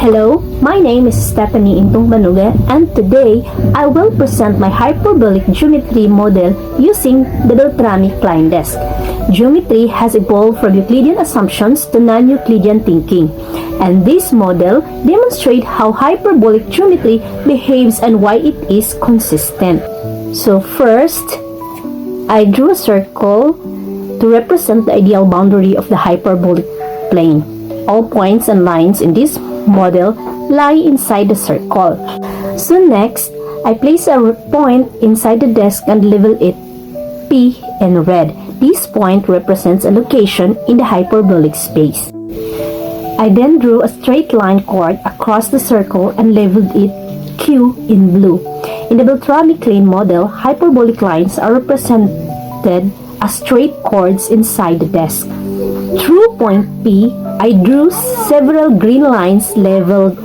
Hello, my name is Stephanie Intong Banuga, and today I will present my hyperbolic geometry model using the Beltrami-Klein desk. Geometry has evolved from Euclidean assumptions to non-Euclidean thinking, and this model demonstrates how hyperbolic geometry behaves and why it is consistent. So first, I drew a circle to represent the ideal boundary of the hyperbolic plane. All points and lines in this model lie inside the circle. So next, I place a point inside the desk and label it P in red. This point represents a location in the hyperbolic space. I then drew a straight line chord across the circle and labeled it Q in blue. In the Beltrami-Klein model, hyperbolic lines are represented as straight chords inside the desk. Through point P, I drew several green lines labeled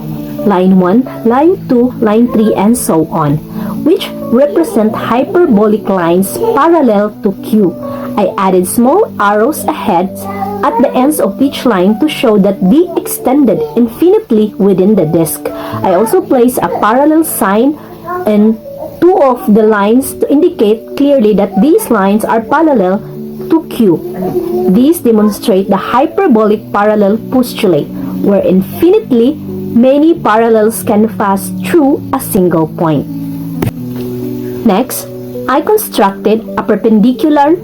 line 1, line 2, line 3, and so on, which represent hyperbolic lines parallel to Q. I added small arrows ahead at the ends of each line to show that they extended infinitely within the disk. I also placed a parallel sign in two of the lines to indicate clearly that these lines are parallel to Q. These demonstrate the hyperbolic parallel postulate, where infinitely many parallels can pass through a single point. Next, I constructed a perpendicular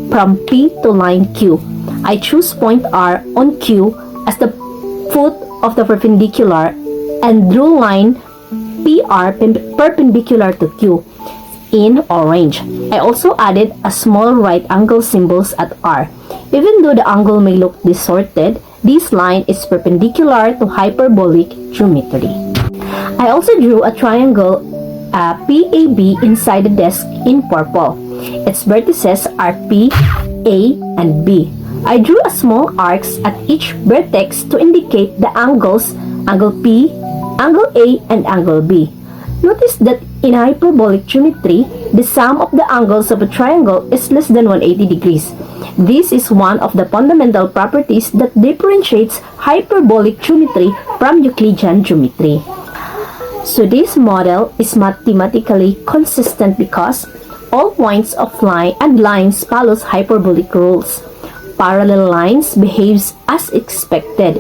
from P to line Q. I choose point R on Q as the foot of the perpendicular and drew line PR perpendicular to Q in orange. I also added a small right angle symbols at R. Even though the angle may look distorted, this line is perpendicular to hyperbolic geometry. I also drew a triangle PAB inside the desk in purple. Its vertices are P, A, and B. I drew a small arcs at each vertex to indicate the angles, angle P, angle A, and angle B. Notice that in hyperbolic geometry, the sum of the angles of a triangle is less than 180 degrees. This is one of the fundamental properties that differentiates hyperbolic geometry from Euclidean geometry. So this model is mathematically consistent because all points of line and lines follows hyperbolic rules. Parallel lines behaves as expected.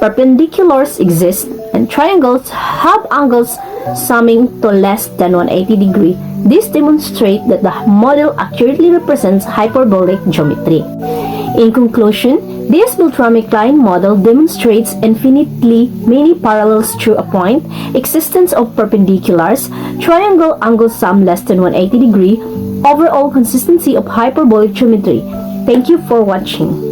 Perpendiculars exist and triangles have angles summing to less than 180 degrees. This demonstrates that the model accurately represents hyperbolic geometry. In conclusion, this Beltrami-Klein model demonstrates infinitely many parallels through a point, existence of perpendiculars, triangle angle sum less than 180 degrees, overall consistency of hyperbolic geometry. Thank you for watching.